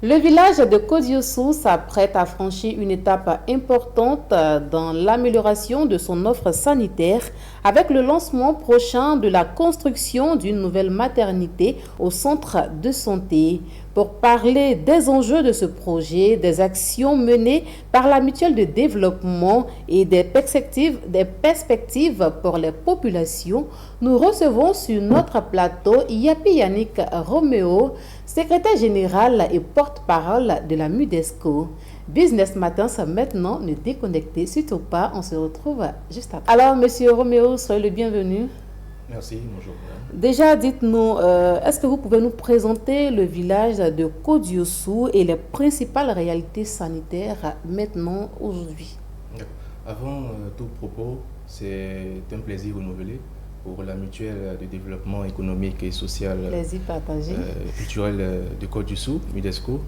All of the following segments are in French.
Le village de Kodiossou s'apprête à franchir une étape importante dans l'amélioration de son offre sanitaire avec le lancement prochain de la construction d'une nouvelle maternité au centre de santé. Pour parler des enjeux de ce projet, des actions menées par la mutuelle de développement et des perspectives pour les populations, nous recevons sur notre plateau Yapi Yannick Roméo, secrétaire général et porte-parole de la MUDESCO. Business Matin, ça maintenant, ne déconnectez surtout pas, on se retrouve juste après. Alors, monsieur Roméo, soyez le bienvenu. Merci, bonjour. Déjà, dites-nous, est-ce que vous pouvez nous présenter le village de Kodiossou et les principales réalités sanitaires maintenant, aujourd'hui? Avant tout propos, c'est un plaisir renouvelé pour la mutuelle de développement économique et social Plaisir partagé. Culturel de Côte-du-Sous, MUDESCO,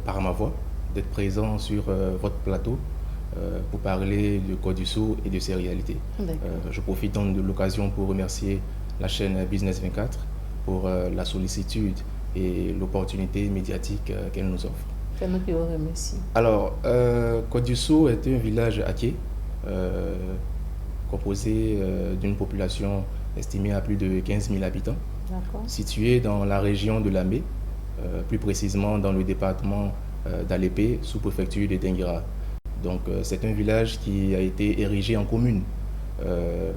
par ma voix, d'être présent sur votre plateau pour parler de Côte-du-Sous et de ses réalités. Je profite donc de l'occasion pour remercier la chaîne Business 24 pour la sollicitude et l'opportunité médiatique qu'elle nous offre. C'est nous qui vous remercions. Alors, Côte-du-Sous est un village hacké composé d'une population estimée à plus de 15 000 habitants, situé dans la région de Lamé, plus précisément dans le département d'Alépé, sous-préfecture de Dinguira. Donc, c'est un village qui a été érigé en commune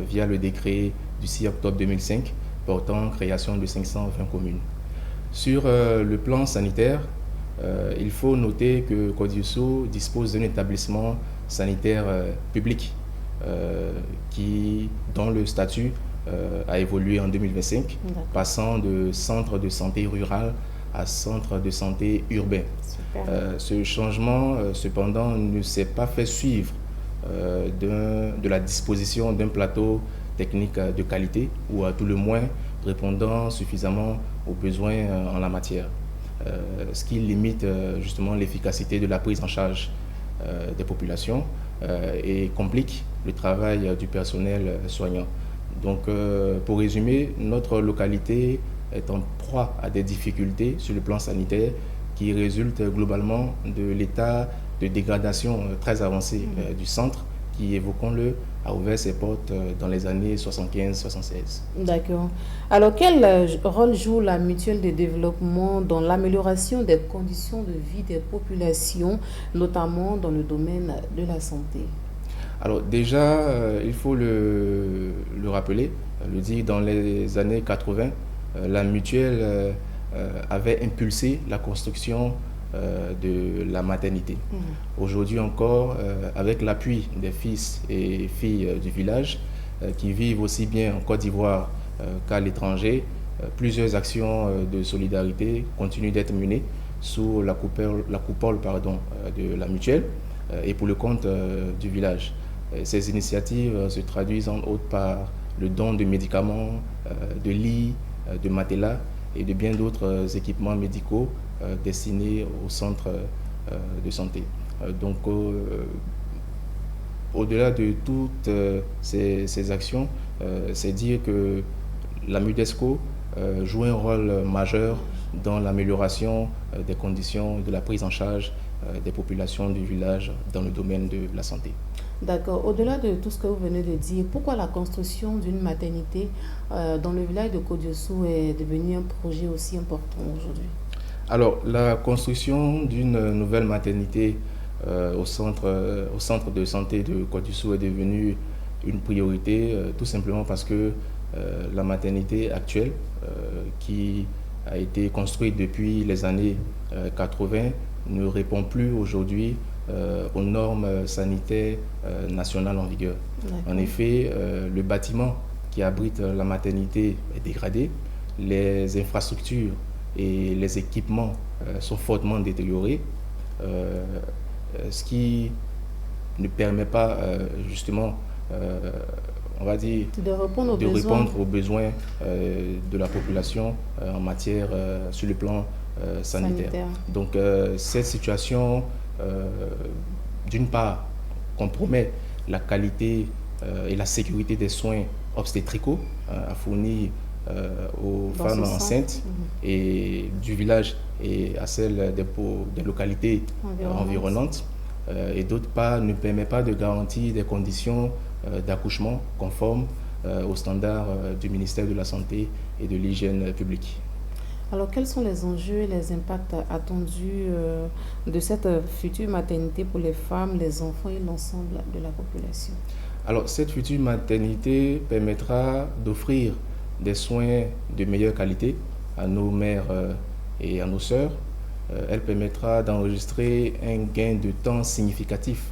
via le décret du 6 octobre 2005 portant création de 520 communes. Sur le plan sanitaire, il faut noter que Côte-du-Sous dispose d'un établissement sanitaire public dont le statut a évolué en 2025, passant de centre de santé rural à centre de santé urbain. Ce changement, cependant, ne s'est pas fait suivre de la disposition d'un plateau technique de qualité ou à tout le moins répondant suffisamment aux besoins en la matière. Ce qui limite justement l'efficacité de la prise en charge des populations et complique le travail du personnel soignant. Donc, pour résumer, notre localité est en proie à des difficultés sur le plan sanitaire qui résultent globalement de l'état de dégradation très avancé du centre qui, évoquons-le, a ouvert ses portes dans les années 75-76. D'accord. Alors, quel rôle joue la mutuelle de développement dans l'amélioration des conditions de vie des populations, notamment dans le domaine de la santé? Alors déjà, il faut le rappeler, le dire, dans les années 80, la mutuelle avait impulsé la construction de la maternité. Aujourd'hui encore, avec l'appui des fils et filles du village qui vivent aussi bien en Côte d'Ivoire qu'à l'étranger, plusieurs actions de solidarité continuent d'être menées sous la coupole de la mutuelle et pour le compte du village. Ces initiatives se traduisent en autres par le don de médicaments, de lits, de matelas et de bien d'autres équipements médicaux destinés au centre de santé. Donc, au-delà de toutes ces actions, c'est dire que la MUDESCO joue un rôle majeur dans l'amélioration des conditions de la prise en charge des populations du village dans le domaine de la santé. D'accord. Au-delà de tout ce que vous venez de dire, pourquoi la construction d'une maternité dans le village de Kodiossou est devenue un projet aussi important aujourd'hui? Alors, la construction d'une nouvelle maternité au centre de santé de Côte-du-Sous est devenue une priorité tout simplement parce que la maternité actuelle qui a été construite depuis les années 80 ne répond plus aujourd'hui aux normes sanitaires nationales en vigueur. En effet, le bâtiment qui abrite la maternité est dégradé, les infrastructures et les équipements sont fortement détériorés, ce qui ne permet pas justement, on va dire, de répondre aux besoins de la population en matière sur le plan sanitaire. Donc cette situation, d'une part, compromet la qualité et la sécurité des soins obstétricaux à fournir aux femmes enceintes et du village et à celles des localités environnantes. Et d'autre part, ne permet pas de garantir des conditions d'accouchement conformes aux standards du ministère de la Santé et de l'Hygiène publique. Alors, quels sont les enjeux et les impacts attendus de cette future maternité pour les femmes, les enfants et l'ensemble de la population? Alors, cette future maternité permettra d'offrir des soins de meilleure qualité à nos mères et à nos sœurs. Elle permettra d'enregistrer un gain de temps significatif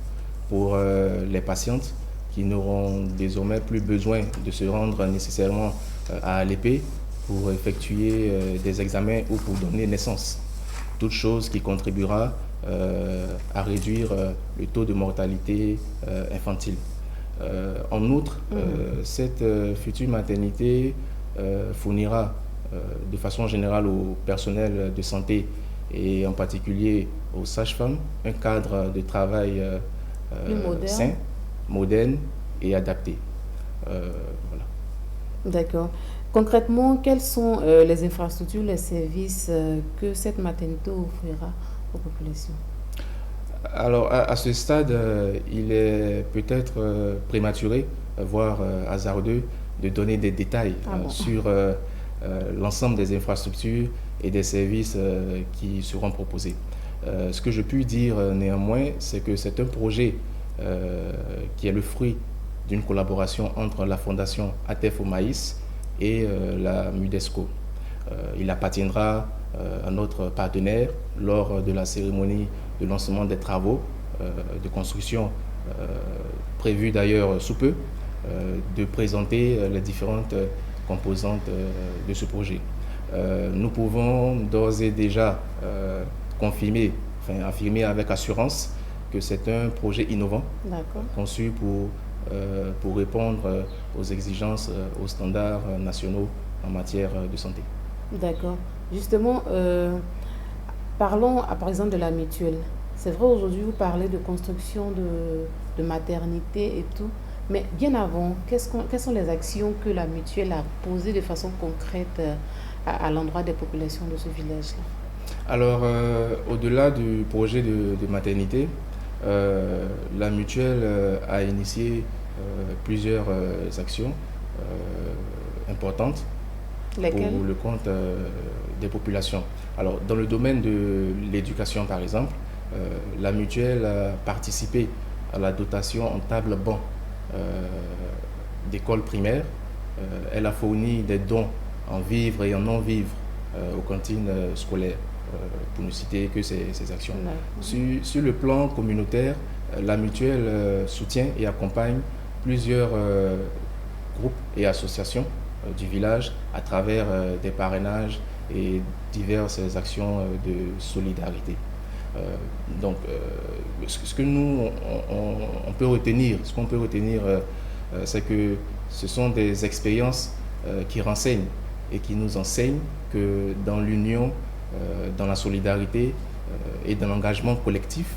pour les patientes qui n'auront désormais plus besoin de se rendre nécessairement à Alépé pour effectuer des examens ou pour donner naissance. Toute chose qui contribuera à réduire le taux de mortalité infantile. En outre, cette future maternité fournira de façon générale au personnel de santé et en particulier aux sages-femmes un cadre de travail sain, moderne et adapté. Voilà. D'accord. Concrètement, quelles sont les infrastructures, les services que cette maternité offrira aux populations? Alors, à ce stade, il est peut-être prématuré, voire hasardeux, de donner des détails sur l'ensemble des infrastructures et des services qui seront proposés. Ce que je puis dire néanmoins, c'est que c'est un projet qui est le fruit d'une collaboration entre la Fondation ATEF au Maïs et la MUDESCO. Il appartiendra à notre partenaire lors de la cérémonie de lancement des travaux de construction prévue d'ailleurs sous peu, de présenter les différentes composantes de ce projet. Nous pouvons d'ores et déjà affirmer avec assurance que c'est un projet innovant conçu pour répondre aux exigences, aux standards nationaux en matière de santé. D'accord. Justement, parlons par exemple de la mutuelle. C'est vrai, aujourd'hui, vous parlez de construction de maternité et tout, mais bien avant, quelles sont les actions que la mutuelle a posées de façon concrète à l'endroit des populations de ce village-là? Alors, au-delà du projet de maternité, la mutuelle a initié plusieurs actions importantes. Lesquelles? Pour le compte des populations. Alors, dans le domaine de l'éducation, par exemple, la mutuelle a participé à la dotation en table-banc d'écoles primaires. Elle a fourni des dons en vivres et en non-vivres aux cantines scolaires, pour ne citer que ces actions. Sur le plan communautaire, la mutuelle soutient et accompagne plusieurs groupes et associations du village à travers des parrainages et diverses actions de solidarité. Donc, ce que nous, on peut retenir, c'est que ce sont des expériences qui renseignent et qui nous enseignent que dans l'union, dans la solidarité et dans l'engagement collectif,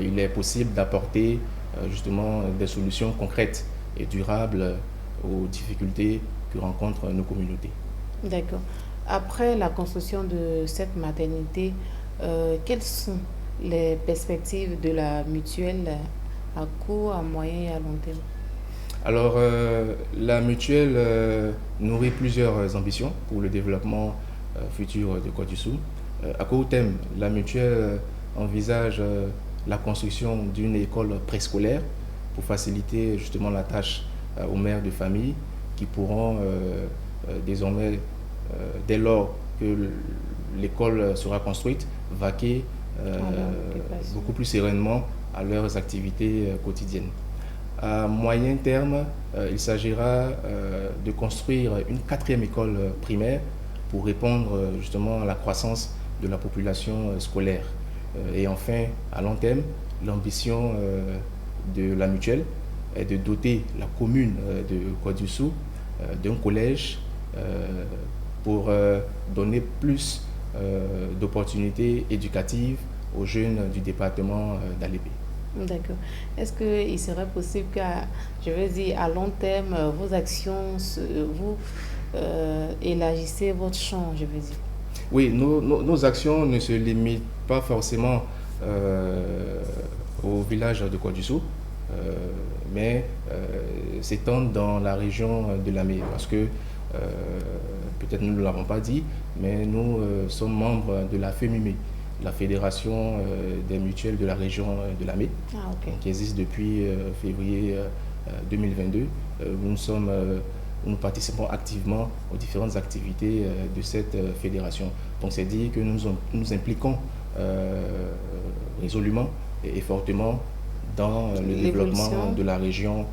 il est possible d'apporter justement des solutions concrètes et durables aux difficultés que rencontrent nos communautés. D'accord. Après la construction de cette maternité, quelles sont les perspectives de la mutuelle à court, à moyen et à long terme? Alors, la mutuelle nourrit plusieurs ambitions pour le développement futur de Côte-du-Sous. À court terme, la mutuelle envisage la construction d'une école préscolaire pour faciliter justement la tâche aux mères de famille qui pourront désormais, dès lors que l'école sera construite, vaquer beaucoup plus sereinement à leurs activités quotidiennes. À moyen terme, il s'agira de construire une 4e école primaire pour répondre justement à la croissance de la population scolaire. Et enfin, à long terme, l'ambition de la mutuelle est de doter la commune de Côte-du-Sous d'un collège pour donner plus d'opportunités éducatives aux jeunes du département d'Alépé. D'accord. Est-ce qu'il serait possible qu'à, je veux dire, à long terme, vos actions, vous élargissez votre champ, je veux dire. Oui, nos actions ne se limitent pas forcément au village de Kodoussou, mais s'étendent dans la région de Lamé, parce que peut-être nous ne l'avons pas dit, mais nous sommes membres de la FEMUME, la Fédération des mutuelles de la région de Lamé, qui existe depuis février 2022. Nous participons activement aux différentes activités de cette fédération. Donc c'est dire que nous impliquons résolument et fortement dans le développement de la région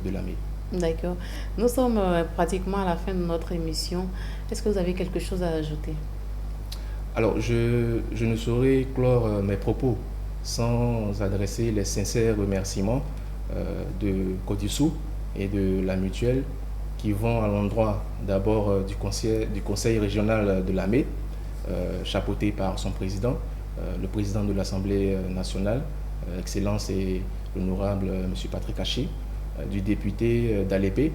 de Lamé. D'accord. Nous sommes pratiquement à la fin de notre émission. Est-ce que vous avez quelque chose à ajouter? Alors, je ne saurais clore mes propos sans adresser les sincères remerciements de Kodoussou et de la mutuelle qui vont à l'endroit d'abord du conseil régional de Lamé, chapeauté par son président, le président de l'Assemblée nationale, Excellence et l'honorable M. Patrick Haché, du député d'Alépé,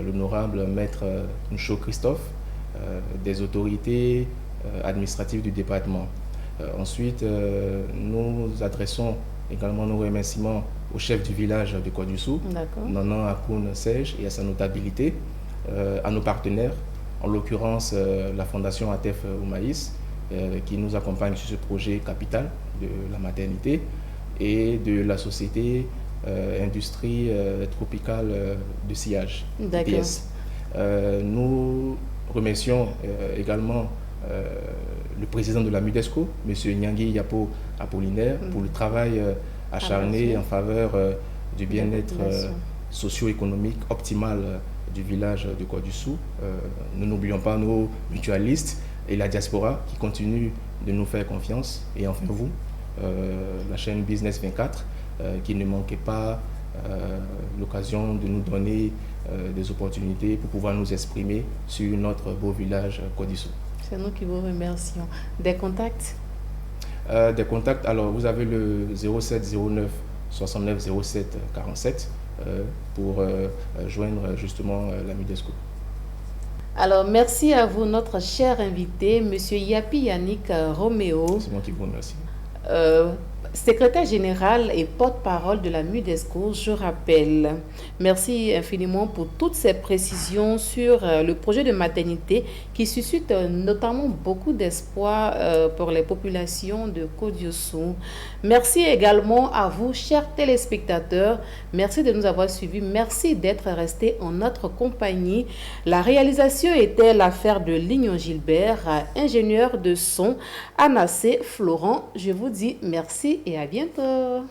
l'honorable maître Ncho Christophe, des autorités administratives du département. Ensuite, nous adressons également nos remerciements au chef du village de Kodoussou, Nanan Akoun Sej, et à sa notabilité, à nos partenaires, en l'occurrence la Fondation ATEF Oumaïs, qui nous accompagne sur ce projet capital de la maternité, et de la société industrie tropicale de sillage, IPS. Nous remercions également le président de la MUDESCO, M. Nyangui Yapo Apollinaire, pour le travail acharné en faveur du bien-être socio-économique optimal du village de Kodoussou. Nous n'oublions pas nos mutualistes et la diaspora qui continuent de nous faire confiance. Et enfin vous, la chaîne Business 24, qui ne manquait pas l'occasion de nous donner des opportunités pour pouvoir nous exprimer sur notre beau village Kodoussou. C'est nous qui vous remercions. Des contacts? Des contacts, alors vous avez le 07 09 69 07 47 pour joindre justement la MUDESCO. Alors, merci à vous, notre cher invité, M. Yapi Yannick Roméo. C'est moi qui vous remercie. Secrétaire général et porte-parole de la MUDESCO, je rappelle. Merci infiniment pour toutes ces précisions sur le projet de maternité qui suscite notamment beaucoup d'espoir pour les populations de Kodoussou. Merci également à vous, chers téléspectateurs. Merci de nous avoir suivis. Merci d'être restés en notre compagnie. La réalisation était l'affaire de Lignon Gilbert, ingénieur de son, Anassé Florent. Je vous dis merci et à bientôt.